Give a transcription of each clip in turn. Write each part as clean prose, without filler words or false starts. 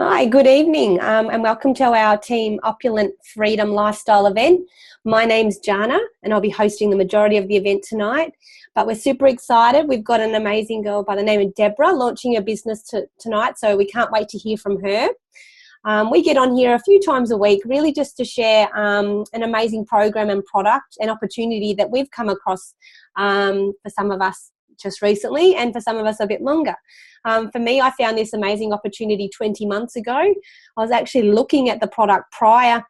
Hi, good evening, and welcome to our Team Opulent Freedom Lifestyle event. My name's Jana, and I'll be hosting the majority of the event tonight. But we're super excited. We've got an amazing girl by the name of Deborah launching a business tonight, so we can't wait to hear from her. We get on here a few times a week, really just to share an amazing program and product and opportunity that we've come across for some of us just recently, and for some of us a bit longer. For me, I found this amazing opportunity 20 months ago. I was actually looking at the product prior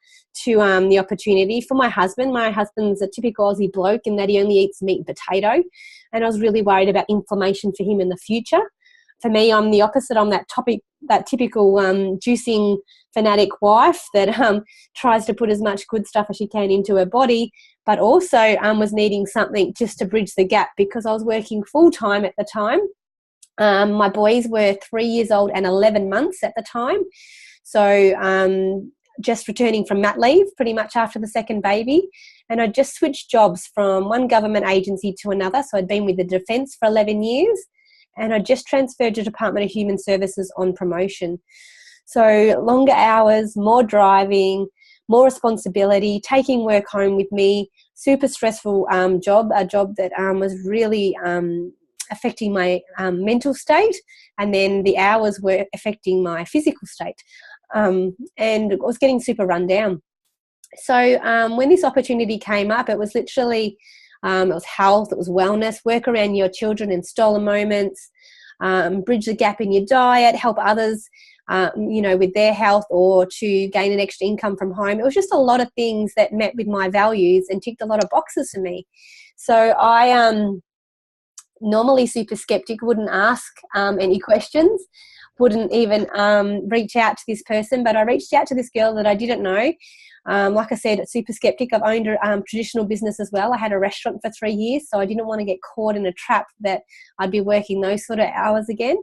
to the opportunity for my husband. My husband's a typical Aussie bloke in that he only eats meat and potato, and I was really worried about inflammation for him in the future. For me, I'm the opposite. I'm that typical juicing fanatic wife that tries to put as much good stuff as she can into her body, but also was needing something just to bridge the gap because I was working full-time at the time. My boys were 3 years old and 11 months at the time. So just returning from mat leave pretty much after the second baby. And I just switched jobs from one government agency to another. So I'd been with the Defence for 11 years. And I just transferred to Department of Human Services on promotion. So longer hours, more driving, more responsibility, taking work home with me, super stressful job, a job that was really affecting my mental state, and then the hours were affecting my physical state, and I was getting super run down. So when this opportunity came up, it was literally it was health, it was wellness, work around your children in stolen moments, bridge the gap in your diet, help others with their health, or to gain an extra income from home. It was just a lot of things that met with my values and ticked a lot of boxes for me. So I normally super skeptic, wouldn't ask any questions, wouldn't even reach out to this person, but I reached out to this girl that I didn't know. Like I said, super skeptic. I've owned a traditional business as well. I had a restaurant for 3 years, so I didn't want to get caught in a trap that I'd be working those sort of hours again.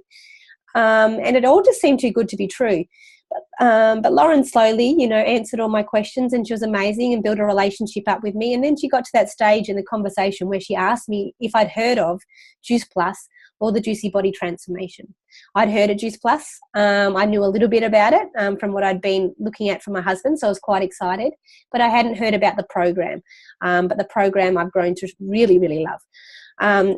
And it all just seemed too good to be true. But Lauren slowly, answered all my questions, and she was amazing and built a relationship up with me. And then she got to that stage in the conversation where she asked me if I'd heard of Juice Plus or the Juicy Body Transformation. I'd heard of Juice Plus. I knew a little bit about it from what I'd been looking at for my husband, so I was quite excited. But I hadn't heard about the program. But the program I've grown to really, really love.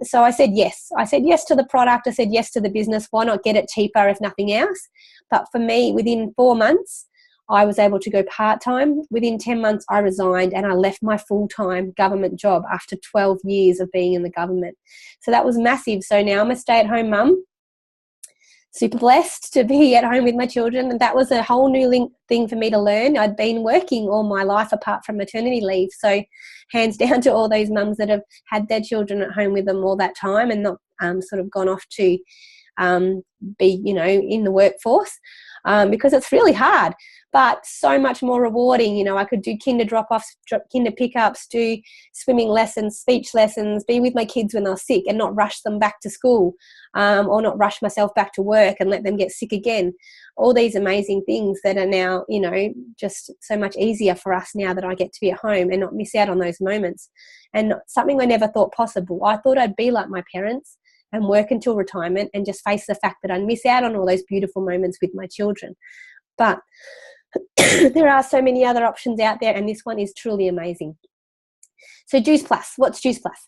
So I said yes. I said yes to the product. I said yes to the business. Why not get it cheaper if nothing else? But for me, within 4 months, I was able to go part-time. Within 10 months, I resigned and I left my full-time government job after 12 years of being in the government. So that was massive. So now I'm a stay-at-home mum, super blessed to be at home with my children. And that was a whole new thing for me to learn. I'd been working all my life apart from maternity leave. So hands down to all those mums that have had their children at home with them all that time and not sort of gone off to be, in the workforce, because it's really hard, but so much more rewarding. I could do kinder drop-offs, kinder pickups, do swimming lessons, speech lessons, be with my kids when they're sick and not rush them back to school, or not rush myself back to work and let them get sick again. All these amazing things that are now, just so much easier for us now that I get to be at home and not miss out on those moments. And something I never thought possible. I thought I'd be like my parents and work until retirement and just face the fact that I'd miss out on all those beautiful moments with my children. But there are so many other options out there, and this one is truly amazing. So Juice Plus, what's Juice Plus?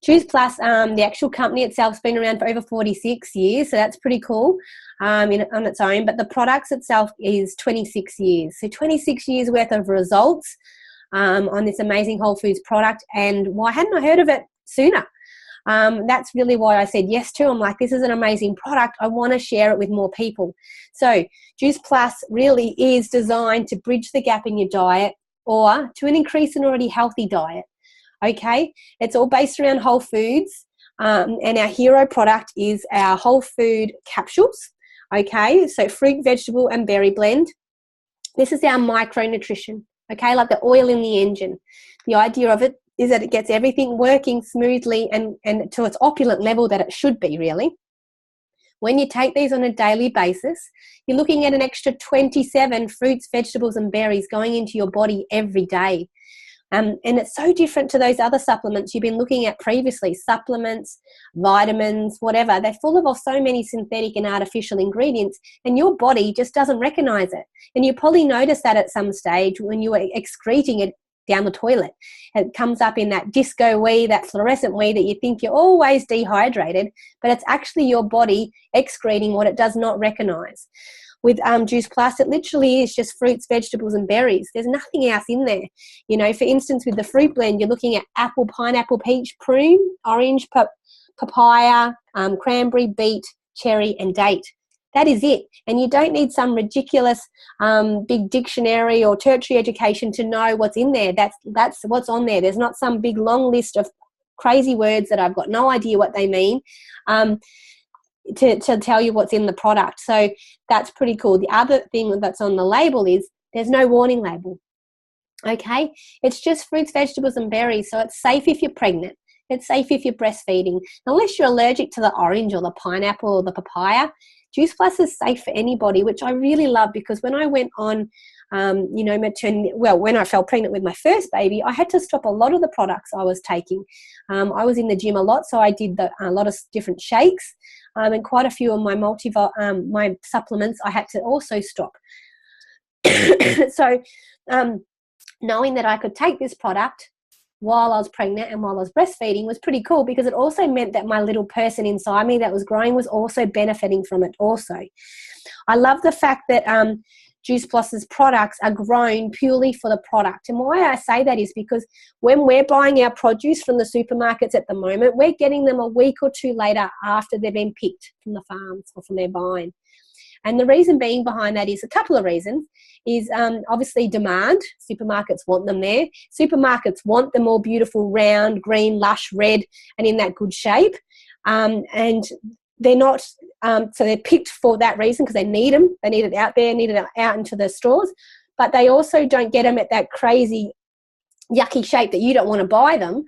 Juice Plus, the actual company itself has been around for over 46 years, so that's pretty cool on its own. But the products itself is 26 years. So 26 years worth of results on this amazing whole foods product. And why hadn't I heard of it sooner? That's really why I said yes to. I'm like, this is an amazing product. I want to share it with more people. So Juice Plus really is designed to bridge the gap in your diet or to increase an already healthy diet. Okay, it's all based around whole foods, and our hero product is our whole food capsules. Okay, so fruit, vegetable and berry blend. This is our micronutrition, okay, like the oil in the engine. The idea of it is that it gets everything working smoothly and to its opulent level that it should be, really. When you take these on a daily basis, you're looking at an extra 27 fruits, vegetables and berries going into your body every day. And it's so different to those other supplements you've been looking at previously. Supplements, vitamins, whatever, they're full of so many synthetic and artificial ingredients, and your body just doesn't recognize it. And you probably noticed that at some stage when you were excreting it down the toilet. It comes up in that disco wee, that fluorescent wee that you think you're always dehydrated, but it's actually your body excreting what it does not recognize. With Juice Plus, it literally is just fruits, vegetables, and berries. There's nothing else in there. You know, for instance, with the fruit blend, you're looking at apple, pineapple, peach, prune, orange, papaya, cranberry, beet, cherry, and date. That is it. And you don't need some ridiculous big dictionary or tertiary education to know what's in there. That's what's on there. There's not some big long list of crazy words that I've got no idea what they mean to tell you what's in the product. So that's pretty cool. The other thing that's on the label is there's no warning label. Okay? It's just fruits, vegetables, and berries. So it's safe if you're pregnant. It's safe if you're breastfeeding. Unless you're allergic to the orange or the pineapple or the papaya, Juice Plus is safe for anybody, which I really love, because when I went on, maternity, when I fell pregnant with my first baby, I had to stop a lot of the products I was taking. I was in the gym a lot, so I did a lot of different shakes, and quite a few of my my supplements I had to also stop. So knowing that I could take this product while I was pregnant and while I was breastfeeding was pretty cool, because it also meant that my little person inside me that was growing was also benefiting from it also. I love the fact that Juice Plus's products are grown purely for the product. And why I say that is because when we're buying our produce from the supermarkets at the moment, we're getting them a week or two later after they've been picked from the farms or from their vine. And the reason being behind that is a couple of reasons. Is obviously demand. Supermarkets want them there. Supermarkets want them all beautiful, round, green, lush, red, and in that good shape. And they're not, so they're picked for that reason, because they need them. They need it out there, need it out into the stores. But they also don't get them at that crazy, yucky shape that you don't want to buy them.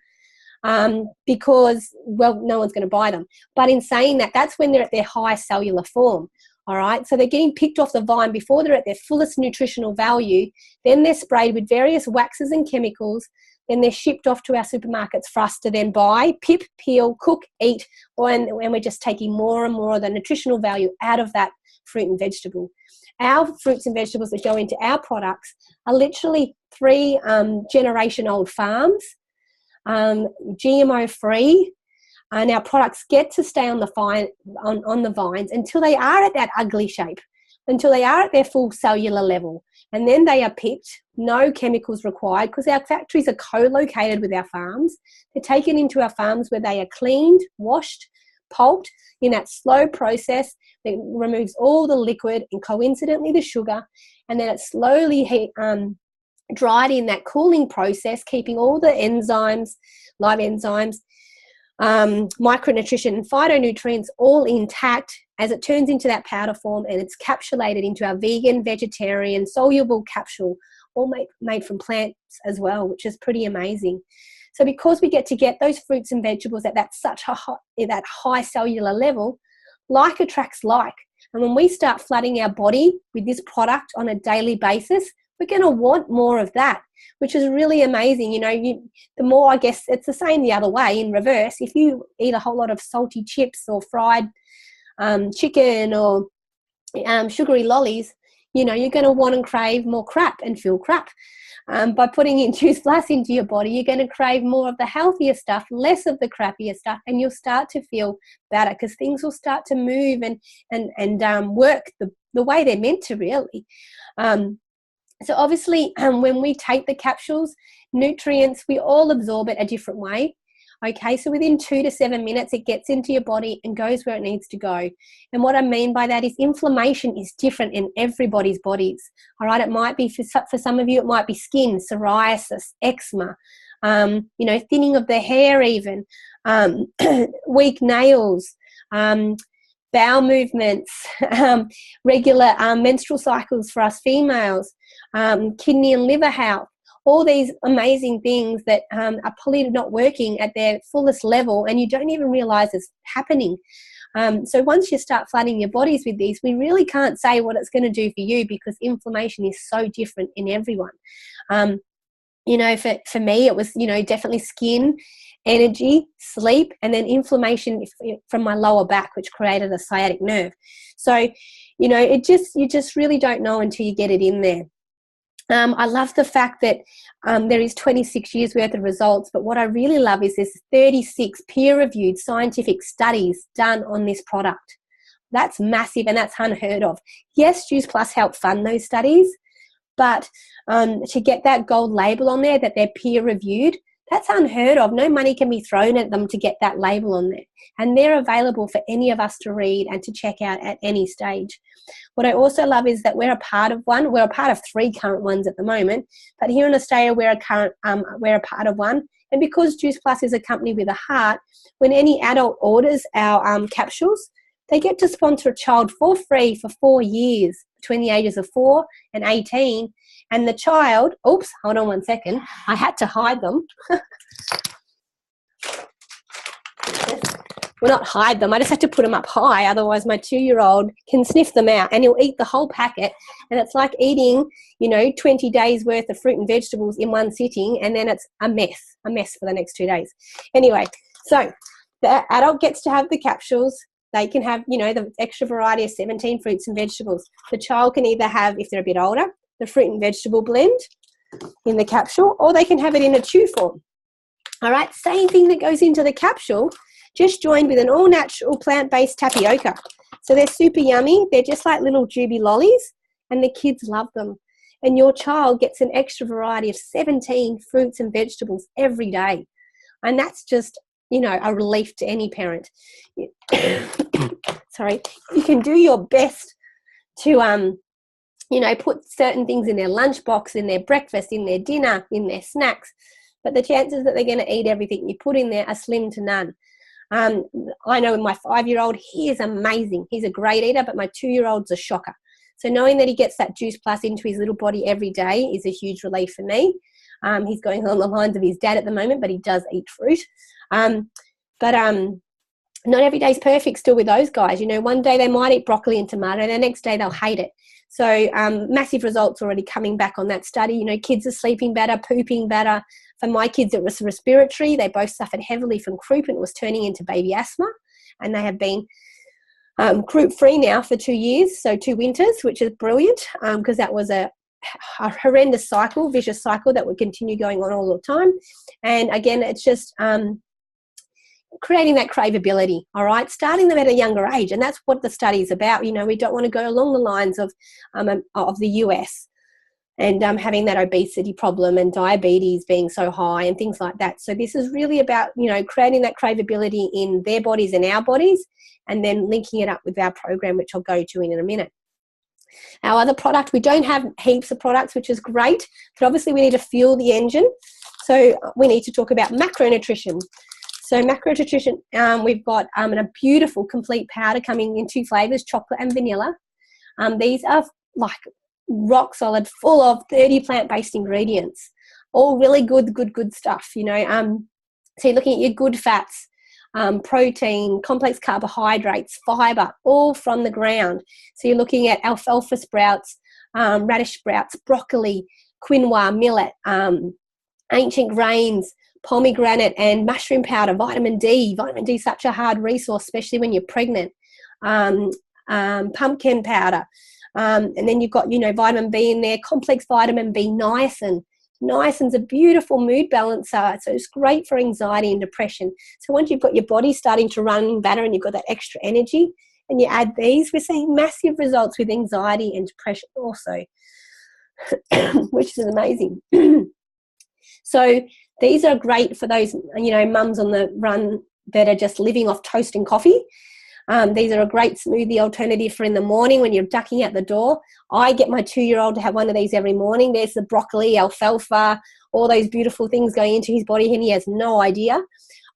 Because, well, no one's going to buy them. But in saying that, that's when they're at their high cellular form. All right, so they're getting picked off the vine before they're at their fullest nutritional value. Then they're sprayed with various waxes and chemicals. Then they're shipped off to our supermarkets for us to then buy, pip, peel, cook, eat, and we're just taking more and more of the nutritional value out of that fruit and vegetable. Our fruits and vegetables that go into our products are literally 3 generation-old farms, GMO-free. And our products get to stay on the vines until they are at that ugly shape, until they are at their full cellular level. And then they are picked, no chemicals required, because our factories are co-located with our farms. They're taken into our farms where they are cleaned, washed, pulped in that slow process that removes all the liquid and coincidentally the sugar, and then it's slowly dried in that cooling process, keeping all the enzymes, live enzymes, micronutrition and phytonutrients all intact as it turns into that powder form, and it's capsulated into our vegan, vegetarian, soluble capsule, all made from plants as well, which is pretty amazing. So because we get those fruits and vegetables at that high cellular level, like attracts like. And when we start flooding our body with this product on a daily basis, we're going to want more of that, which is really amazing. You know, the more, I guess, it's the same the other way in reverse. If you eat a whole lot of salty chips or fried chicken or sugary lollies, you know, you're going to want and crave more crap and feel crap. By putting in Juice Plus into your body, you're going to crave more of the healthier stuff, less of the crappier stuff, and you'll start to feel better because things will start to move and work the way they're meant to, really. So obviously, when we take the capsules, nutrients, we all absorb it a different way. Okay, so within 2 to 7 minutes, it gets into your body and goes where it needs to go. And what I mean by that is inflammation is different in everybody's bodies. All right, it might be for some of you, it might be skin, psoriasis, eczema, thinning of the hair even, weak nails, bowel movements, regular menstrual cycles for us females, kidney and liver health, all these amazing things that are probably not working at their fullest level and you don't even realize it's happening. So once you start flooding your bodies with these, we really can't say what it's going to do for you because inflammation is so different in everyone. You know, for me, it was, you know, definitely skin, energy, sleep, and then inflammation from my lower back, which created a sciatic nerve. So, you know, you just really don't know until you get it in there. I love the fact that there is 26 years worth of results, but what I really love is there's 36 peer-reviewed scientific studies done on this product. That's massive, and that's unheard of. Yes, Juice Plus helped fund those studies, but to get that gold label on there that they're peer-reviewed, that's unheard of. No money can be thrown at them to get that label on there. And they're available for any of us to read and to check out at any stage. What I also love is that we're a part of one. We're a part of 3 current ones at the moment. But here in Australia, we're a part of one. And because Juice Plus is a company with a heart, when any adult orders our capsules, they get to sponsor a child for free for 4 years between the ages of 4 and 18. And the child, oops, hold on one second. I had to hide them. Well, not hide them. I just had to put them up high. Otherwise, my 2-year-old can sniff them out and he'll eat the whole packet. And it's like eating, you know, 20 days worth of fruit and vegetables in one sitting. And then it's a mess for the next 2 days. Anyway, so the adult gets to have the capsules. They can have, you know, the extra variety of 17 fruits and vegetables. The child can either have, if they're a bit older, the fruit and vegetable blend in the capsule, or they can have it in a chew form. All right, same thing that goes into the capsule, just joined with an all-natural plant-based tapioca. So they're super yummy. They're just like little Juby lollies, and the kids love them. And your child gets an extra variety of 17 fruits and vegetables every day. And that's just, you know, a relief to any parent. Sorry. You can do your best to, you know, put certain things in their lunchbox, in their breakfast, in their dinner, in their snacks. But the chances that they're going to eat everything you put in there are slim to none. I know my 5-year-old, he is amazing. He's a great eater, but my 2-year-old's a shocker. So knowing that he gets that Juice Plus into his little body every day is a huge relief for me. He's going along the lines of his dad at the moment, but he does eat fruit. Not every day's perfect still with those guys. You know, one day they might eat broccoli and tomato, and the next day they'll hate it. So massive results already coming back on that study. You know, kids are sleeping better, pooping better. For my kids, it was respiratory. They both suffered heavily from croup, and it was turning into baby asthma. And they have been croup-free now for 2 years, so 2 winters, which is brilliant because that was a horrendous cycle, vicious cycle that would continue going on all the time. And again, it's just creating that craveability, all right, starting them at a younger age. And that's what the study is about. You know, we don't want to go along the lines of the US and having that obesity problem and diabetes being so high and things like that. So this is really about, you know, creating that craveability in their bodies and our bodies, and then linking it up with our program, which I'll go to in a minute. Our other product, we don't have heaps of products, which is great, but obviously we need to fuel the engine. So we need to talk about macronutrition. So macronutrition, we've got a beautiful complete powder coming in 2 flavors, chocolate and vanilla. These are like rock solid, full of 30 plant-based ingredients, all really good stuff, you know. So you're looking at your good fats, protein, complex carbohydrates, fiber, all from the ground. So you're looking at alfalfa sprouts, radish sprouts, broccoli, quinoa, millet, ancient grains, pomegranate and mushroom powder, vitamin D. Vitamin D is such a hard resource, especially when you're pregnant. Pumpkin powder. And then you've got, you know, vitamin B in there, complex vitamin B, niacin. Niacin's a beautiful mood balancer, so it's great for anxiety and depression. So once you've got your body starting to run better and you've got that extra energy, and you add these, we're seeing massive results with anxiety and depression also, which is amazing. So these are great for those, you know, mums on the run that are just living off toast and coffee. These are a great smoothie alternative for in the morning when you're ducking out the door. I get my 2-year-old to have one of these every morning. There's the broccoli, alfalfa, all those beautiful things going into his body, and he has no idea.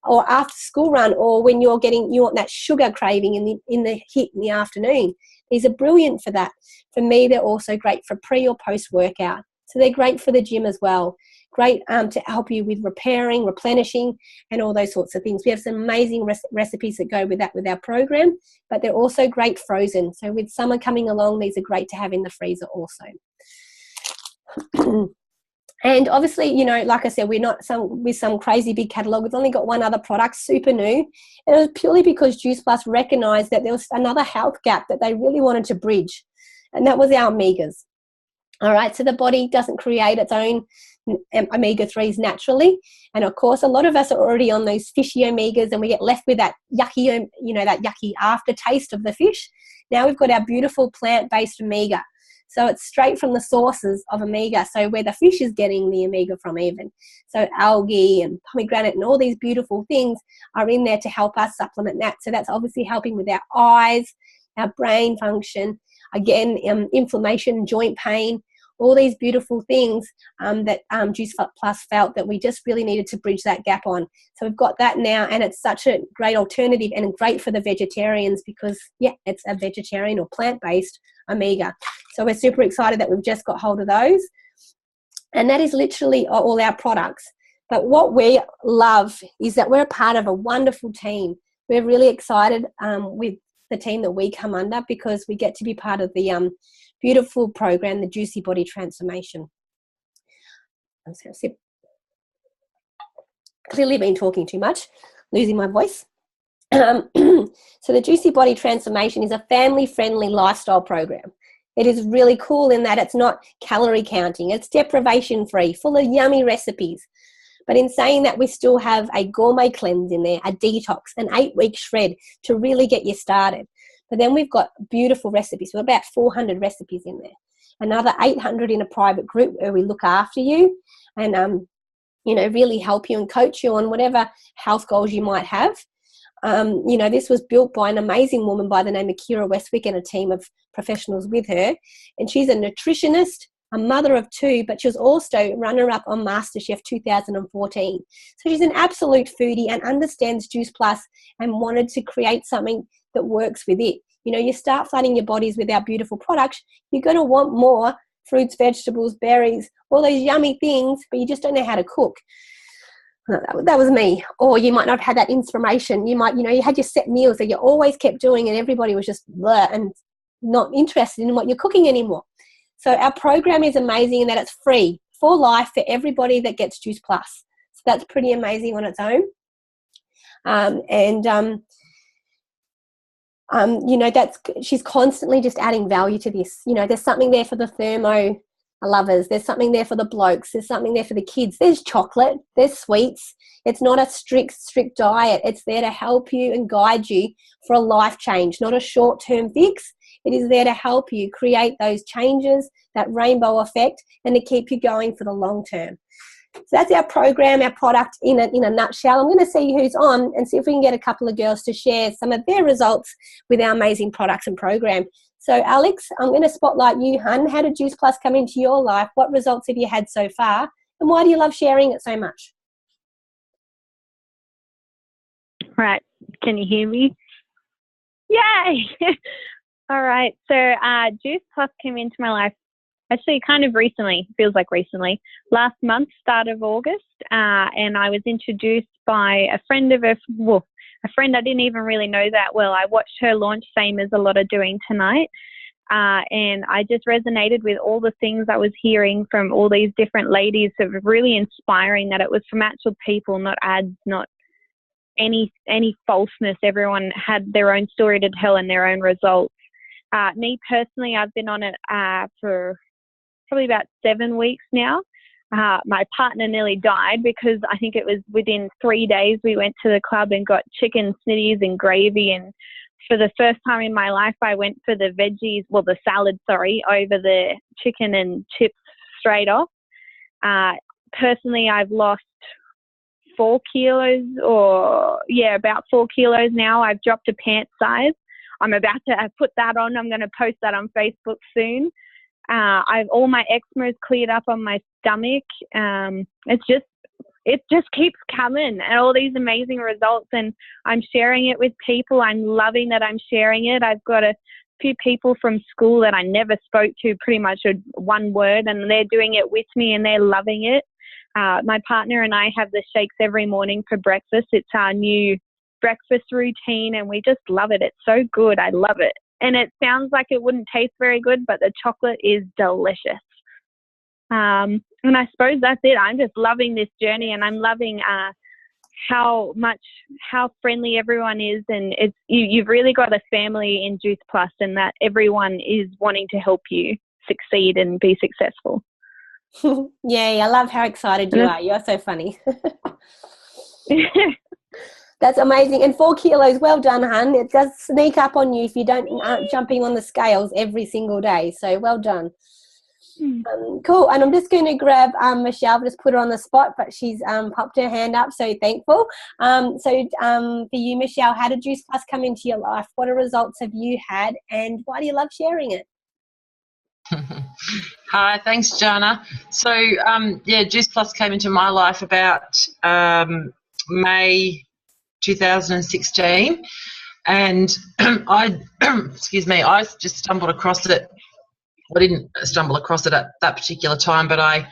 Or after school run, or when you want that sugar craving in the hit in the afternoon. These are brilliant for that. For me, they're also great for pre or post workout. So they're great for the gym as well. Great to help you with repairing, replenishing, and all those sorts of things. We have some amazing recipes that go with that with our program, but they're also great frozen. So with summer coming along, these are great to have in the freezer also. And obviously, you know, like I said, we're not with some crazy big catalogue. We've only got one other product, super new. And it was purely because Juice Plus recognised that there was another health gap that they really wanted to bridge, and that was our omegas. All right, so the body doesn't create its own omega-3s naturally. And of course, a lot of us are already on those fishy omegas, and we get left with that yucky, you know, that yucky aftertaste of the fish. Now we've got our beautiful plant-based omega. So it's straight from the sources of omega, so where the fish is getting the omega from even. So algae and pomegranate and all these beautiful things are in there to help us supplement that. So that's obviously helping with our eyes, our brain function, again, inflammation, joint pain, all these beautiful things that Juice Plus felt that we just really needed to bridge that gap on. So we've got that now, and it's such a great alternative and great for the vegetarians because, yeah, it's a vegetarian or plant-based omega. So we're super excited that we've just got hold of those. And that is literally all our products. But what we love is that we're a part of a wonderful team. We're really excited with the team that we come under because we get to be part of the beautiful program, the Juicy Body Transformation. Clearly been talking too much, losing my voice. So the Juicy Body Transformation is a family-friendly lifestyle program. It is really cool in that it's not calorie counting. It's deprivation-free, full of yummy recipes. But in saying that, we still have a gourmet cleanse in there, a detox, an 8-week shred to really get you started. But then we've got beautiful recipes. We've got about 400 recipes in there. Another 800 in a private group where we look after you and, you know, really help you and coach you on whatever health goals you might have. You know, this was built by an amazing woman by the name of Kira Westwick and a team of professionals with her. And she's a nutritionist, a mother of 2, but she was also runner-up on MasterChef 2014. So she's an absolute foodie and understands Juice Plus and wanted to create something that works with it. You know, you start flooding your bodies with our beautiful products, you're going to want more fruits, vegetables, berries, all those yummy things, but you just don't know how to cook. That was me. Or you might not have had that inspiration. You might, you know, you had your set meals that you always kept doing and everybody was just bleh and not interested in what you're cooking anymore. So our program is amazing in that it's free for life for everybody that gets Juice Plus. So that's pretty amazing on its own. You know, she's constantly just adding value to this. You know, there's something there for the thermo lovers. There's something there for the blokes. There's something there for the kids. There's chocolate. There's sweets. It's not a strict diet. It's there to help you and guide you for a life change, not a short-term fix. It is there to help you create those changes, that rainbow effect, and to keep you going for the long term. So that's our program, our product in a nutshell. I'm going to see who's on and see if we can get a couple of girls to share some of their results with our amazing products and program. So, Alex, I'm going to spotlight you, hun. How did Juice Plus come into your life? What results have you had so far? And why do you love sharing it so much? Right. Can you hear me? Yay! All right. So Juice Plus came into my life actually kind of recently, feels like recently, last month, start of August. And I was introduced by a friend of a friend I didn't even really know that well. I watched her launch, same as a lot are doing tonight. And I just resonated with all the things I was hearing from all these different ladies that were really inspiring, that it was from actual people, not ads, not any falseness. Everyone had their own story to tell and their own results. Me personally, I've been on it for probably about 7 weeks now. My partner nearly died because I think it was within 3 days we went to the club and got chicken snitties and gravy, and for the first time in my life I went for the salad, over the chicken and chips straight off. Personally, I've lost 4 kilos about 4 kilos now. I've dropped a pant size. I'm about to put that on. I'm going to post that on Facebook soon. All my eczema is cleared up on my stomach. It just keeps coming, and all these amazing results, and I'm sharing it with people. I'm loving that I'm sharing it. I've got a few people from school that I never spoke to, pretty much one word, and they're doing it with me and they're loving it. My partner and I have the shakes every morning for breakfast. It's our new breakfast routine, and we just love it. It's so good. I love it. And it sounds like it wouldn't taste very good, but the chocolate is delicious. And I suppose that's it. I'm just loving this journey, and I'm loving how friendly everyone is, and you've really got a family in Juice Plus, and that everyone is wanting to help you succeed and be successful. Yay, I love how excited you are. You're so funny. That's amazing. And 4 kilos, well done, hun. It does sneak up on you if you aren't jumping on the scales every single day. So well done. Cool. And I'm just going to grab Michelle, just put her on the spot, but she's popped her hand up, so thankful. For you, Michelle, how did Juice Plus come into your life? What results have you had, and why do you love sharing it? Hi, thanks, Jana. So, Juice Plus came into my life about May 2016, and I just stumbled across it. I didn't stumble across it at that particular time, but I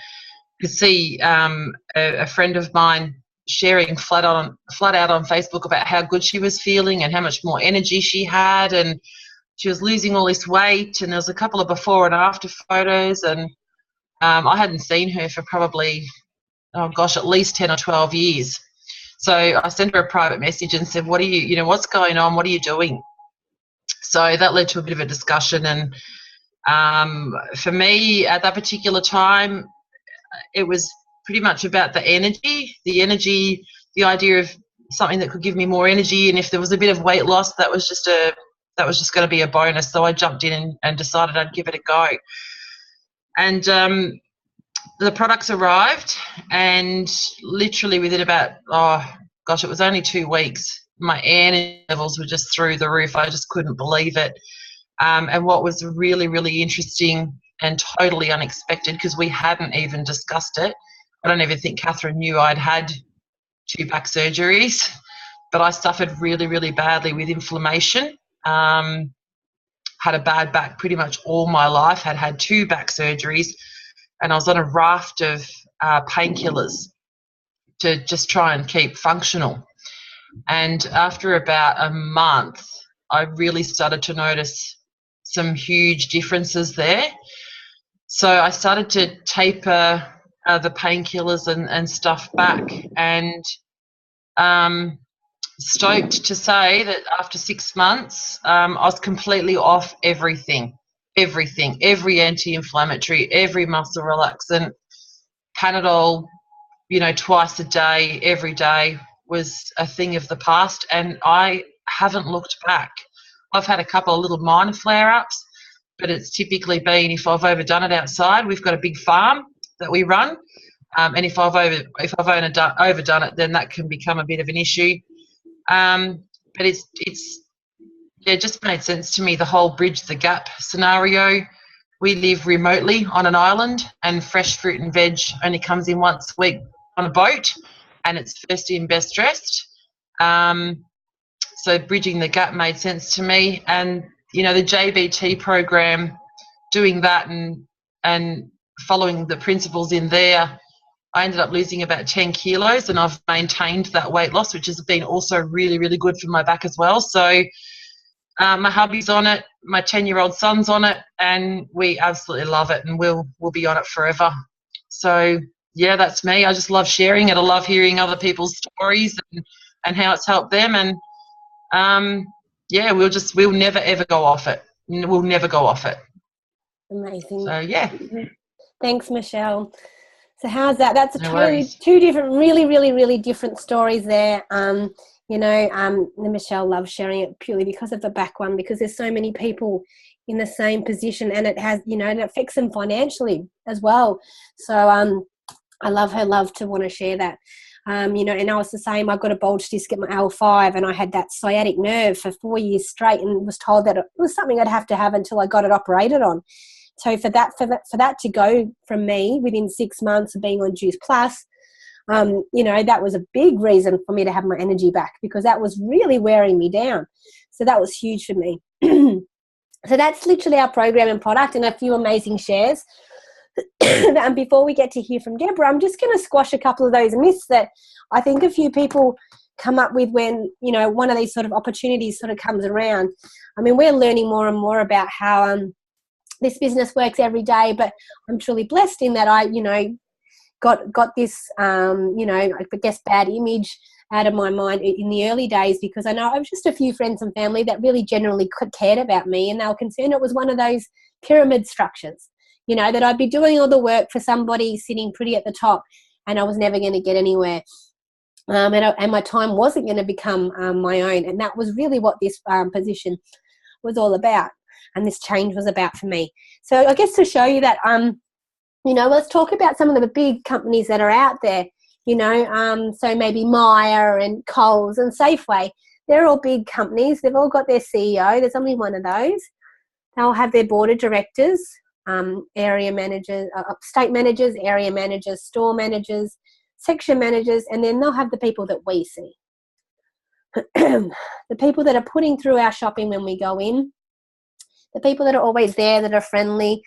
could see a friend of mine sharing flat out on Facebook about how good she was feeling and how much more energy she had, and she was losing all this weight, and there was a couple of before and after photos, and I hadn't seen her for probably, at least 10 or 12 years. So I sent her a private message and said, what's going on? What are you doing? So that led to a bit of a discussion, and for me at that particular time, it was pretty much about the energy, the idea of something that could give me more energy, and if there was a bit of weight loss, that was just going to be a bonus. So I jumped in and decided I'd give it a go. And the products arrived, and literally within about, it was only 2 weeks, my energy levels were just through the roof. I just couldn't believe it. And what was really, really interesting and totally unexpected, because we hadn't even discussed it, I don't even think Catherine knew I'd had 2 back surgeries, but I suffered really, really badly with inflammation. Had a bad back pretty much all my life, had 2 back surgeries, and I was on a raft of painkillers to just try and keep functional. And after about a month, I really started to notice some huge differences there. So I started to taper the painkillers and stuff back, and stoked to say that after 6 months, I was completely off everything, every anti-inflammatory, every muscle relaxant, Panadol, twice a day, every day was a thing of the past, and I haven't looked back. I've had a couple of little minor flare-ups, but it's typically been if I've overdone it outside. We've got a big farm that we run, and if I've overdone it, then that can become a bit of an issue. But it just made sense to me, the whole bridge the gap scenario. We live remotely on an island, and fresh fruit and veg only comes in once a week on a boat, and it's first in, best dressed. So bridging the gap made sense to me, and the JBT program, doing that and following the principles in there, I ended up losing about 10 kilos, and I've maintained that weight loss, which has been also really, really good for my back as well. So my hubby's on it, my 10-year-old son's on it, and we absolutely love it, and we'll be on it forever. So yeah, that's me. I just love sharing it. I love hearing other people's stories and how it's helped them, and we'll never ever go off it. We'll never go off it. Amazing. So yeah. Thanks, Michelle. So how's that? That's No two different, really, really, really different stories there. Michelle loves sharing it purely because of the back one, because there's so many people in the same position, and it has, and it affects them financially as well. So I love her love to want to share that. And I was the same. I got a bulge disc at my L5, and I had that sciatic nerve for 4 years straight, and was told that it was something I'd have to have until I got it operated on. So for that to go from me within 6 months of being on Juice Plus, that was a big reason for me to have my energy back, because that was really wearing me down. So that was huge for me. So that's literally our program and product, and a few amazing shares. And before we get to hear from Deborah, I'm just going to squash a couple of those myths that I think a few people come up with when, one of these sort of opportunities sort of comes around. I mean, we're learning more and more about how this business works every day, but I'm truly blessed in that I, you know, got this, you know, I guess bad image out of my mind in the early days, because I know I was just a few friends and family that really generally cared about me, and they were concerned it was one of those pyramid structures, you know, that I'd be doing all the work for somebody sitting pretty at the top and I was never going to get anywhere. And my time wasn't going to become my own. And that was really what this position was all about, and this change was about for me. So I guess to show you that, you know, let's talk about some of the big companies that are out there, you know, so maybe Myer and Coles and Safeway. They're all big companies. They've all got their CEO. There's only one of those. They'll have their board of directors, area managers, state managers, area managers, store managers, section managers, and then they'll have the people that we see. The people that are putting through our shopping when we go in, the people that are always there, that are friendly,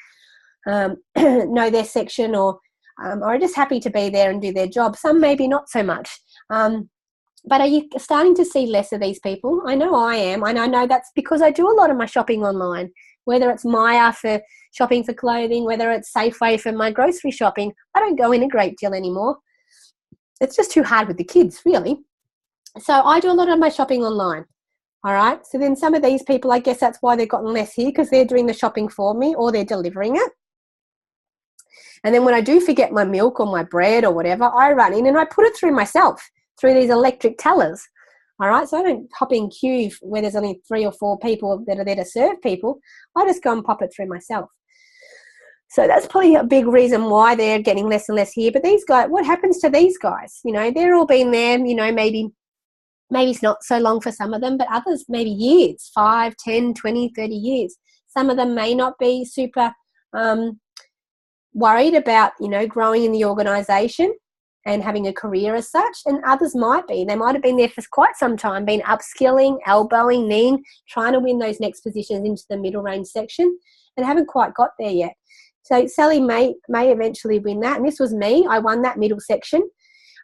know their section, or are just happy to be there and do their job. Some maybe not so much. But are you starting to see less of these people? I know I am, and I know that's because I do a lot of my shopping online, whether it's Myer for shopping for clothing, whether it's Safeway for my grocery shopping. I don't go in a great deal anymore. It's just too hard with the kids, really. So I do a lot of my shopping online. All right. So then some of these people, I guess that's why they've gotten less here, because they're doing the shopping for me or they're delivering it. And then when I do forget my milk or my bread or whatever, I run in and I put it through myself, through these electric tellers. All right. So I don't hop in queue where there's only 3 or 4 people that are there to serve people. I just go and pop it through myself. So that's probably a big reason why they're getting less and less here. But these guys, what happens to these guys? You know, they're all been there, you know, maybe it's not so long for some of them, but others maybe years, 5, 10, 20, 30 years. Some of them may not be super worried about, you know, growing in the organisation and having a career as such, and others might be. They might have been there for quite some time, been upskilling, elbowing, kneeing, trying to win those next positions into the middle range section, and haven't quite got there yet. So Sally may eventually win that, and this was me. I won that middle section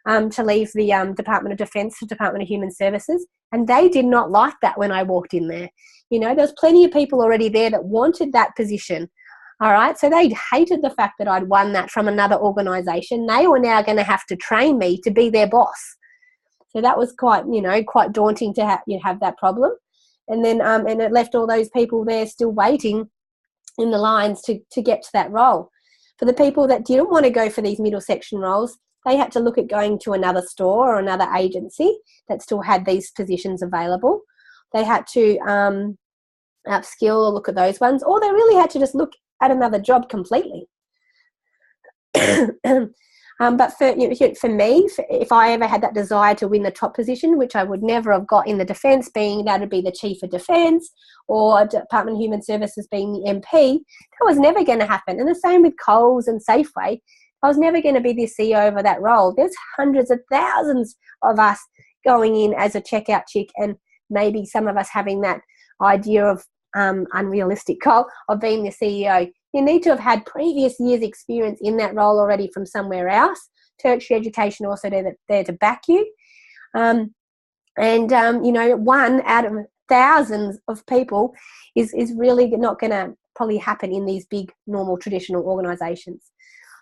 to leave the Department of Defence to Department of Human Services, and they did not like that when I walked in there. You know, there was plenty of people already there that wanted that position. All right, so they hated the fact that I'd won that from another organisation. They were now going to have to train me to be their boss. So that was quite daunting to have that problem. And then and it left all those people there still waiting in the lines to get to that role. For the people that didn't want to go for these middle section roles, they had to look at going to another store or another agency that still had these positions available. They had to upskill or look at those ones, or they really had to just look at another job completely. But for me, if I ever had that desire to win the top position, which I would never have got in the defence, being that would be the Chief of Defence, or Department of Human Services being the MP, that was never going to happen. And the same with Coles and Safeway. I was never going to be the CEO over that role. There's hundreds of thousands of us going in as a checkout chick, and maybe some of us having that idea of unrealistic goal of being the CEO. You need to have had previous years' experience in that role already from somewhere else. Tertiary education also there to back you. You know, 1 out of thousands of people is really not going to probably happen in these big, normal, traditional organisations.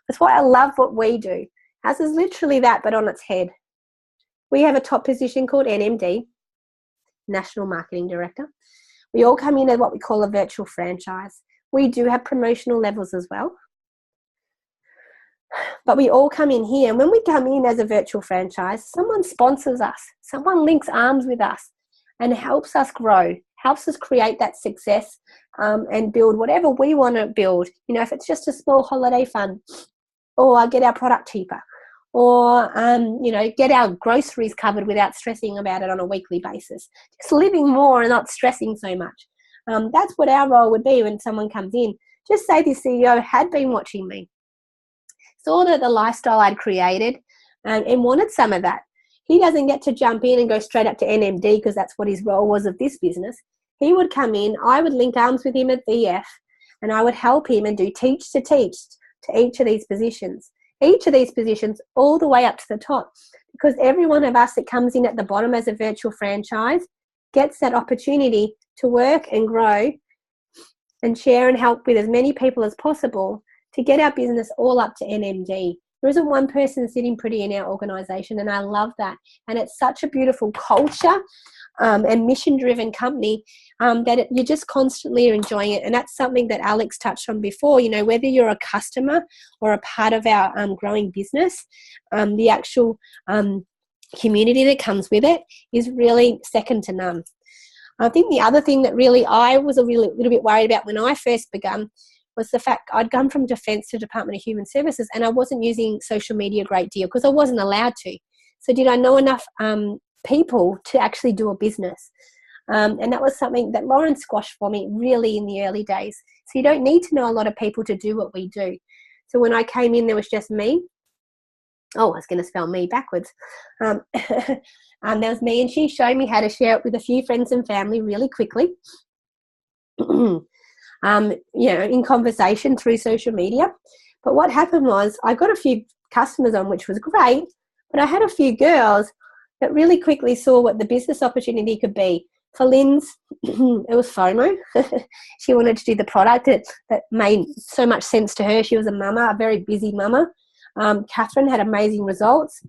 That's why I love what we do. Ours is literally that, but on its head. We have a top position called NMD, National Marketing Director. We all come in as what we call a virtual franchise. We do have promotional levels as well. But we all come in here, and when we come in as a virtual franchise, someone sponsors us, someone links arms with us and helps us grow, helps us create that success and build whatever we want to build. You know, if it's just a small holiday fund, or get our product cheaper, or, you know, get our groceries covered without stressing about it on a weekly basis. Just living more and not stressing so much. That's what our role would be when someone comes in. Just say the CEO had been watching me, saw that the lifestyle I'd created, and wanted some of that. He doesn't get to jump in and go straight up to NMD because that's what his role was of this business. He would come in, I would link arms with him at VF, and I would help him and do teach to each of these positions. Each of these positions all the way up to the top, because every one of us that comes in at the bottom as a virtual franchise gets that opportunity to work and grow and share and help with as many people as possible to get our business all up to NMD. There isn't one person sitting pretty in our organisation, and I love that. And it's such a beautiful culture and mission-driven company that you're just constantly enjoying it. And that's something that Alex touched on before. You know, whether you're a customer or a part of our growing business, the actual community that comes with it is really second to none. I think the other thing that really I was a little bit worried about when I first began was the fact I'd gone from Defence to Department of Human Services, and I wasn't using social media a great deal because I wasn't allowed to. So did I know enough people to actually do a business? And that was something that Lauren squashed for me really in the early days. So you don't need to know a lot of people to do what we do. So when I came in, there was just me. Oh, I was going to spell me backwards. There was me, and she showed me how to share it with a few friends and family really quickly. In conversation through social media. But what happened was I got a few customers on, which was great, but I had a few girls that really quickly saw what the business opportunity could be. For Lynn's, it was FOMO. She wanted to do the product that made so much sense to her. She was a mama, a very busy mama. Catherine had amazing results,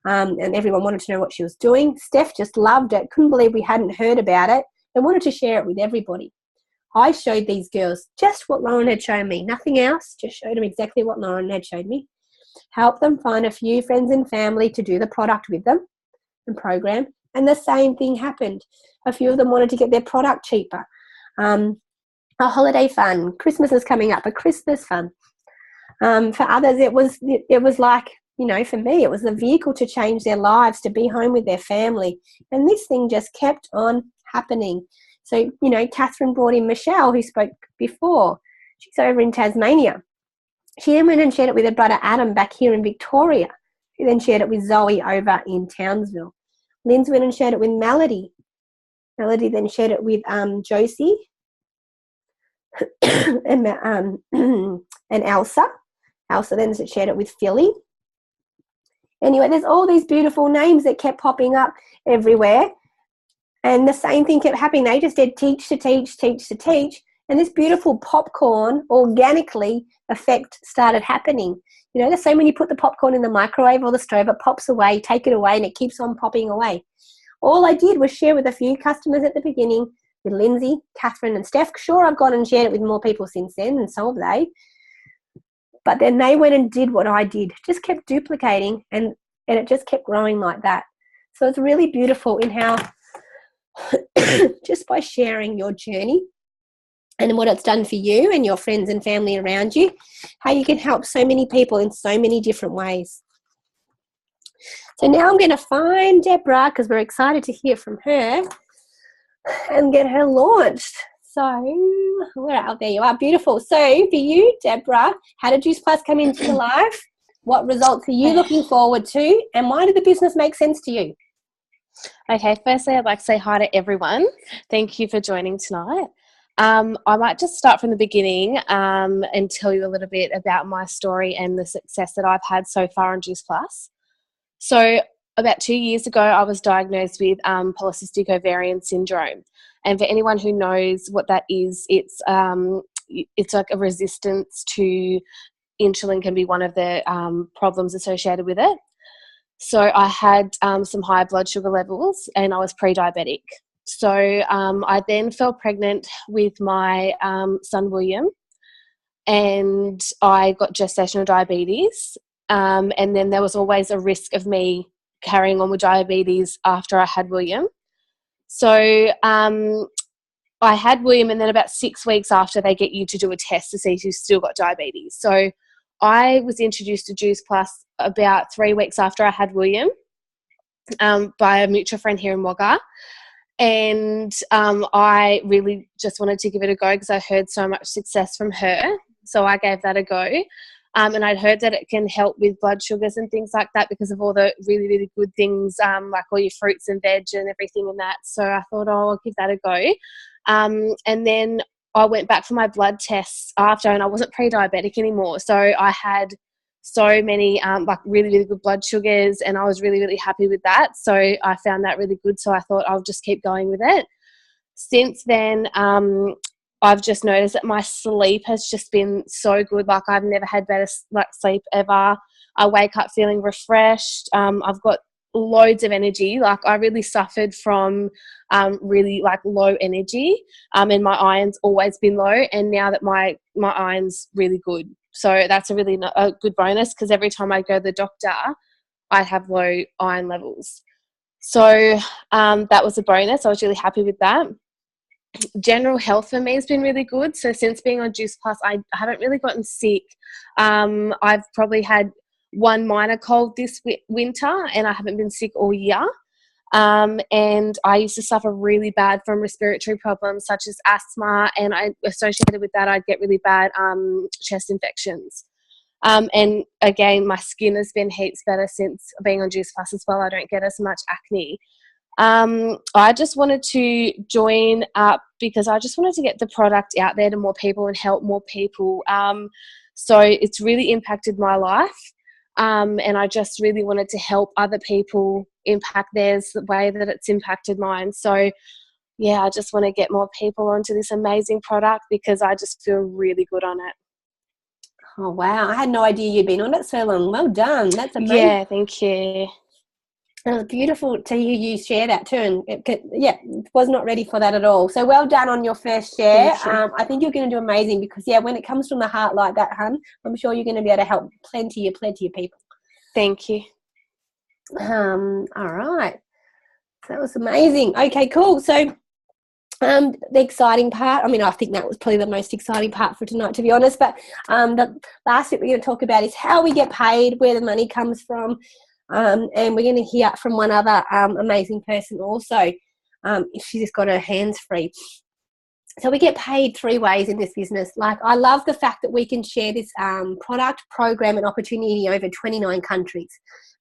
and everyone wanted to know what she was doing. Steph just loved it, couldn't believe we hadn't heard about it, and wanted to share it with everybody. I showed these girls just what Lauren had shown me, nothing else, just showed them exactly what Lauren had showed me. Helped them find a few friends and family to do the product with them and program, and the same thing happened. A few of them wanted to get their product cheaper. A holiday fund, Christmas is coming up, a Christmas fund. For others, it was like, you know, for me, it was the vehicle to change their lives, to be home with their family. And this thing just kept on happening. So, you know, Catherine brought in Michelle, who spoke before. She's over in Tasmania. She then went and shared it with her brother Adam back here in Victoria, who then shared it with Zoe over in Townsville. Lynn's went and shared it with Melody. Melody then shared it with Josie and Elsa. Elsa then shared it with Philly. Anyway, there's all these beautiful names that kept popping up everywhere. And the same thing kept happening. They just did teach to teach, teach to teach. And this beautiful popcorn organically effect started happening. You know, the same when you put the popcorn in the microwave or the stove, it pops away, take it away, and it keeps on popping away. All I did was share with a few customers at the beginning, with Lindsay, Catherine, and Steph. Sure, I've gone and shared it with more people since then, and so have they. But then they went and did what I did, just kept duplicating, and it just kept growing like that. So it's really beautiful in how just by sharing your journey and what it's done for you and your friends and family around you, how you can help so many people in so many different ways. So now I'm going to find Deborah, because we're excited to hear from her and get her launched. So there you are, beautiful. So for you, Deborah, how did Juice Plus come into your life? What results are you looking forward to? And why did the business make sense to you? Okay, firstly, I'd like to say hi to everyone. Thank you for joining tonight. I might just start from the beginning and tell you a little bit about my story and the success that I've had so far on Juice Plus. So about 2 years ago, I was diagnosed with polycystic ovarian syndrome. And for anyone who knows what that is, it's like a resistance to insulin can be one of the problems associated with it. So I had some high blood sugar levels and I was pre-diabetic. So I then fell pregnant with my son, William, and I got gestational diabetes. And then there was always a risk of me carrying on with diabetes after I had William. So I had William, and then about 6 weeks after, they get you to do a test to see if you've still got diabetes. So I was introduced to Juice Plus about 3 weeks after I had William by a mutual friend here in Wagga. And I really just wanted to give it a go because I heard so much success from her. So I gave that a go. And I'd heard that it can help with blood sugars and things like that because of all the really, really good things, like all your fruits and veg and everything and that. So I thought, I'll give that a go. And then I went back for my blood tests after, and I wasn't pre-diabetic anymore. So I had so many like really, really good blood sugars, and I was really, really happy with that. So I found that really good. So I thought I'll just keep going with it. Since then, I've just noticed that my sleep has just been so good. Like, I've never had better sleep ever. I wake up feeling refreshed. I've got loads of energy. Like, I really suffered from really like low energy, and my iron's always been low, and now that my iron's really good. So that's a really a good bonus, because every time I go to the doctor, I have low iron levels. So that was a bonus. I was really happy with that. General health for me has been really good. So since being on Juice Plus, I haven't really gotten sick. I've probably had one minor cold this winter, and I haven't been sick all year. And I used to suffer really bad from respiratory problems such as asthma, and associated with that, I'd get really bad chest infections. And again, my skin has been heaps better since being on Juice Plus as well. I don't get as much acne. I just wanted to join up because I just wanted to get the product out there to more people and help more people. So it's really impacted my life. And I just really wanted to help other people impact theirs the way that it's impacted mine. So yeah, I just want to get more people onto this amazing product because I just feel really good on it. Oh, wow. I had no idea you'd been on it so long. Well done. That's amazing. Yeah, thank you. And it's beautiful to hear you share that too. And was not ready for that at all. So well done on your first share. I think you're going to do amazing because, when it comes from the heart like that, hun, I'm sure you're going to be able to help plenty of people. Thank you. All right. That was amazing. Okay, cool. So the exciting part, I think that was probably the most exciting part for tonight, to be honest. But the last bit we're going to talk about is how we get paid, where the money comes from. And we're going to hear from one other amazing person also. She's just got her hands free. So we get paid 3 ways in this business. Like, I love the fact that we can share this product, program and opportunity over 29 countries.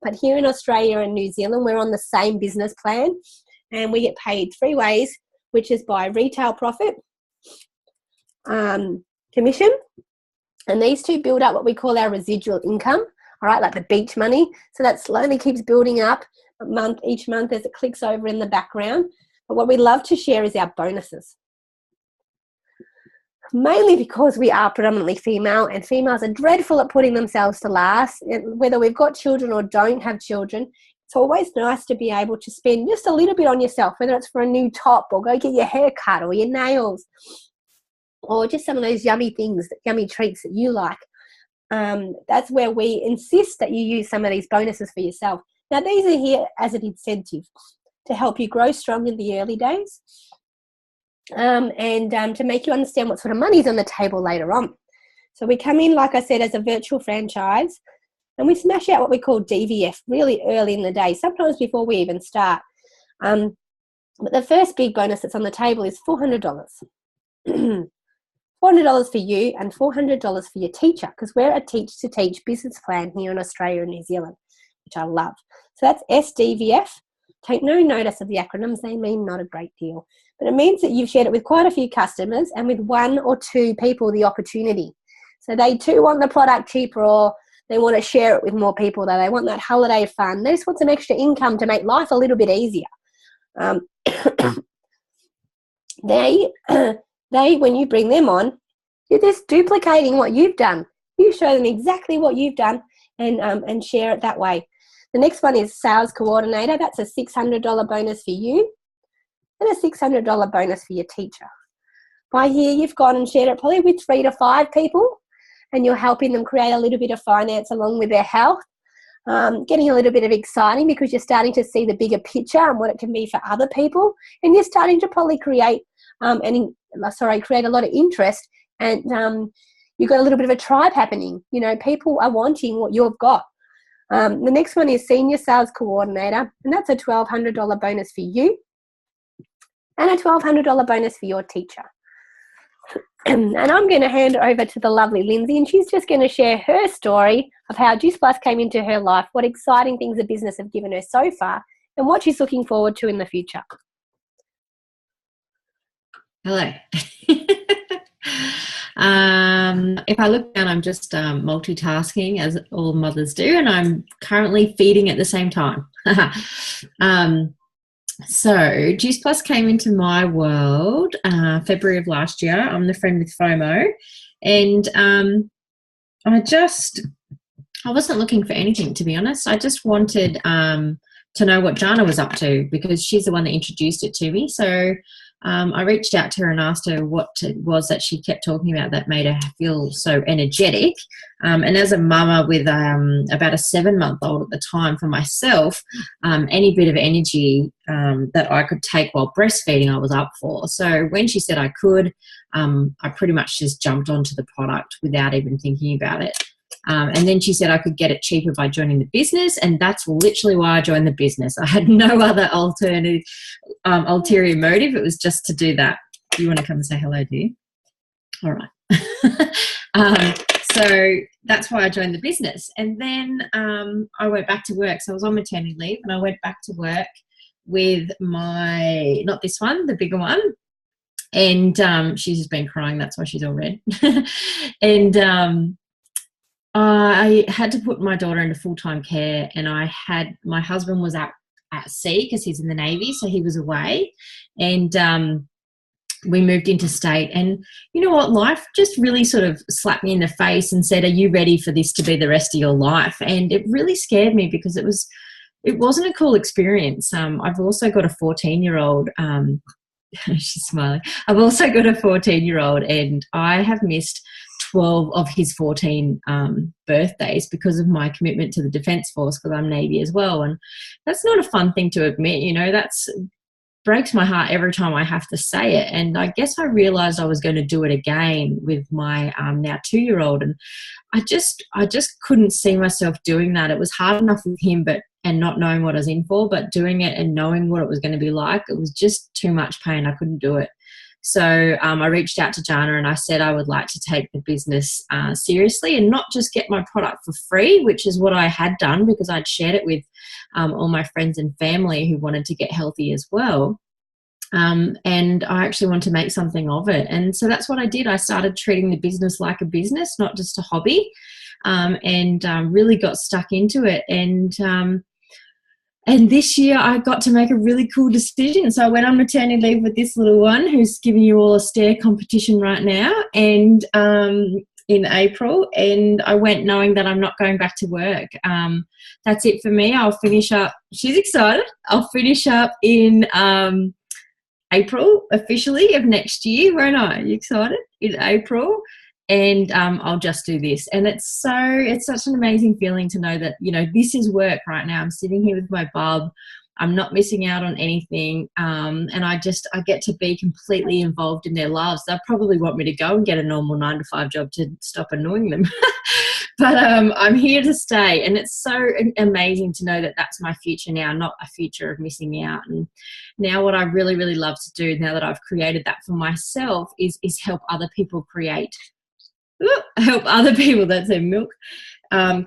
But here in Australia and New Zealand, we're on the same business plan, and we get paid 3 ways, which is by retail profit, commission, and these 2 build up what we call our residual income. All right, like the beach money. So that slowly keeps building up each month as it clicks over in the background. But what we love to share is our bonuses. Mainly because we are predominantly female, and females are dreadful at putting themselves to last. Whether we've got children or don't have children, it's always nice to be able to spend just a little bit on yourself, whether it's for a new top or go get your hair cut or your nails or just some of those yummy things, yummy treats that you like. That's where we insist that you use some of these bonuses for yourself. Now, these are here as an incentive to help you grow strong in the early days, and to make you understand what sort of money's on the table later on. So we come in, like I said, as a virtual franchise, and we smash out what we call DVF really early in the day, sometimes before we even start. But the first big bonus that's on the table is $400. $400 for you and $400 for your teacher, because we're a teach-to-teach business plan here in Australia and New Zealand, which I love. So that's SDVF. Take no notice of the acronyms. They mean not a great deal. But it means that you've shared it with quite a few customers and with 1 or 2 people the opportunity. So they too want the product cheaper, or they want to share it with more people, though. They want that holiday fun. They just want some extra income to make life a little bit easier. They, when you bring them on, you're just duplicating what you've done. You show them exactly what you've done and share it that way. The next one is sales coordinator. That's a $600 bonus for you and a $600 bonus for your teacher. By here, you've gone and shared it probably with 3 to 5 people, and you're helping them create a little bit of finance along with their health, getting a little bit of exciting because you're starting to see the bigger picture and what it can be for other people, and you're starting to probably create a lot of interest, and you've got a little bit of a tribe happening. People are wanting what you've got. The next one is senior sales coordinator, and that's a $1,200 bonus for you and a $1,200 bonus for your teacher. And I'm going to hand it over to the lovely Lindsay, and she's just going to share her story of how Juice Plus came into her life, what exciting things the business have given her so far, and what she's looking forward to in the future. Hello. If I look down, I'm just multitasking, as all mothers do, and I'm currently feeding at the same time. So Juice Plus came into my world February of last year. I'm the friend with FOMO, and I wasn't looking for anything, to be honest. I just wanted to know what Jana was up to, because she's the one that introduced it to me. So I reached out to her and asked her what it was that she kept talking about that made her feel so energetic. And as a mama with about a 7-month-old at the time, for myself, any bit of energy that I could take while breastfeeding, I was up for. So when she said I could, I pretty much just jumped onto the product without even thinking about it. And then she said I could get it cheaper by joining the business, and that's literally why I joined the business. I had no other ulterior motive. It was just to do that. Do you want to come and say hello, do you? All right. So that's why I joined the business. And then I went back to work. So I was on maternity leave, and I went back to work with not this one, the bigger one. And she's just been crying. That's why she's all red. And I had to put my daughter into full-time care, and my husband was at sea because he's in the Navy, so he was away, and we moved interstate. And you know what, life just really sort of slapped me in the face and said, are you ready for this to be the rest of your life? And it really scared me, because it wasn't a cool experience. I've also got a 14-year-old. She's smiling. I've also got a 14-year-old, and I have missed 12 of his 14 birthdays because of my commitment to the Defence Force, because I'm Navy as well. And that's not a fun thing to admit, that's breaks my heart every time I have to say it. And I guess I realised I was going to do it again with my now 2-year-old, and I just couldn't see myself doing that. It was hard enough with him, and not knowing what I was in for, but doing it and knowing what it was going to be like, it was just too much pain. I couldn't do it. So I reached out to Jana, and I said I would like to take the business seriously, and not just get my product for free, which is what I had done because I'd shared it with all my friends and family who wanted to get healthy as well. And I actually want to make something of it. And so that's what I did. I started treating the business like a business, not just a hobby, and really got stuck into it. And this year I got to make a really cool decision. So I went on maternity leave with this little one who's giving you all a stare competition right now, and in April, and I went knowing that I'm not going back to work. That's it for me. I'll finish up. She's excited. I'll finish up in April officially of next year, won't I? Are you excited? In April. And I'll just do this. And it's such an amazing feeling to know that, this is work right now. I'm sitting here with my bub. I'm not missing out on anything. And I get to be completely involved in their lives. They'll probably want me to go and get a normal 9-to-5 job to stop annoying them. But I'm here to stay. And it's so amazing to know that that's my future now, not a future of missing out. And now what I really, really love to do, now that I've created that for myself, is help other people that's their milk,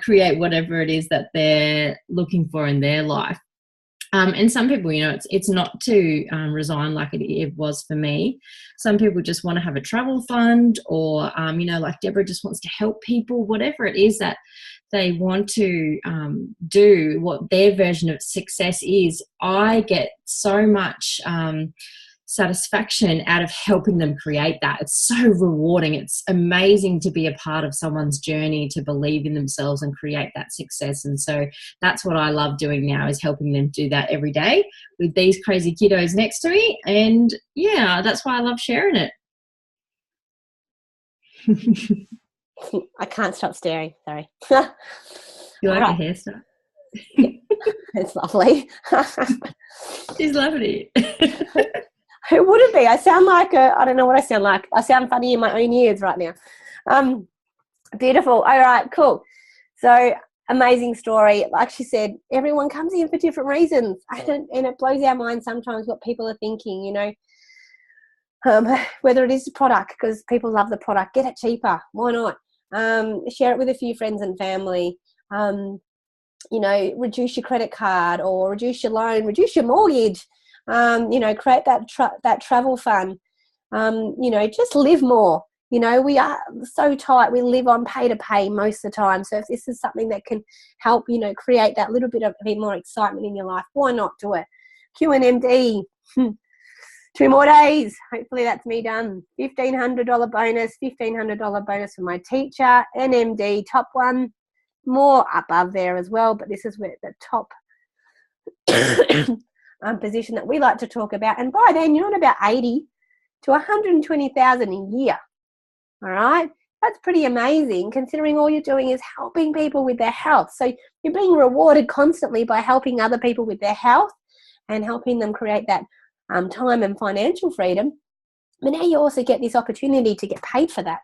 create whatever it is that they're looking for in their life. And some people, it's not to resign like it was for me. Some people just want to have a travel fund, or, like Deborah just wants to help people, whatever it is that they want to do, what their version of success is. I get so much satisfaction out of helping them create that. It's so rewarding. It's amazing to be a part of someone's journey, to believe in themselves and create that success. And so that's what I love doing now, is helping them do that every day with these crazy kiddos next to me. And yeah, that's why I love sharing it. I can't stop staring. Sorry. You like a hairstyle? It's lovely. She's loving it. Who would it be? I sound like I don't know what I sound like. I sound funny in my own ears right now. Beautiful. All right, cool. So amazing story. Like she said, everyone comes in for different reasons, and it blows our mind sometimes what people are thinking, whether it is the product, because people love the product, get it cheaper. Why not? Share it with a few friends and family. Reduce your credit card, or reduce your loan, reduce your mortgage. Create that travel fund. Just live more. We are so tight. We live on pay to pay most of the time. So if this is something that can help, create that little bit more excitement in your life, why not do it? QNMD. 2 more days. Hopefully that's me done. $1,500 bonus, $1,500 bonus for my teacher. NMD, top one. More above there as well, but this is where the top position that we like to talk about. And by then, you're on about 80 to 120,000 a year. All right? That's pretty amazing considering all you're doing is helping people with their health. So you're being rewarded constantly by helping other people with their health and helping them create that time and financial freedom. But now you also get this opportunity to get paid for that.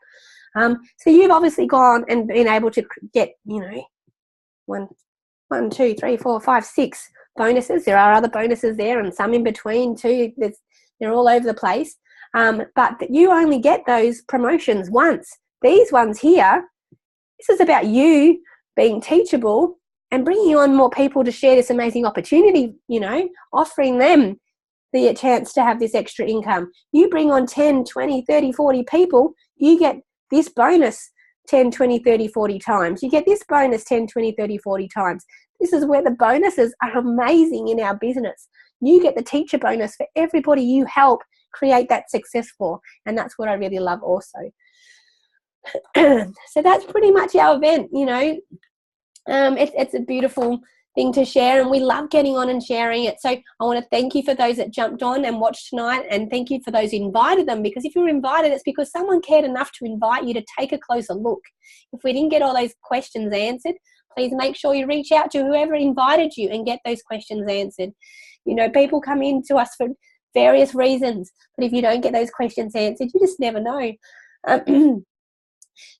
So you've obviously gone and been able to get, 1, 2, 3, 4, 5, 6 bonuses. There are other bonuses there and some in between too. They're all over the place. But you only get those promotions once. These ones here, this is about you being teachable and bringing on more people to share this amazing opportunity, offering them the chance to have this extra income. You bring on 10, 20, 30, 40 people, you get this bonus 10, 20, 30, 40 times. You get this bonus 10, 20, 30, 40 times. This is where the bonuses are amazing in our business. You get the teacher bonus for everybody you help create that success for. And that's what I really love also. So that's pretty much our event, It's a beautiful thing to share, and we love getting on and sharing it. So I want to thank you for those that jumped on and watched tonight, and thank you for those who invited them, because if you were invited, it's because someone cared enough to invite you to take a closer look. If we didn't get all those questions answered, please make sure you reach out to whoever invited you and get those questions answered. People come in to us for various reasons, but if you don't get those questions answered, you just never know.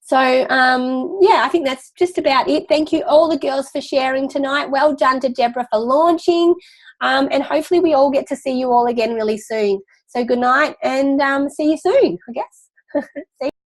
So, I think that's just about it. Thank you all the girls for sharing tonight. Well done to Deborah for launching. And hopefully we all get to see you all again really soon. So good night and see you soon, I guess. See you.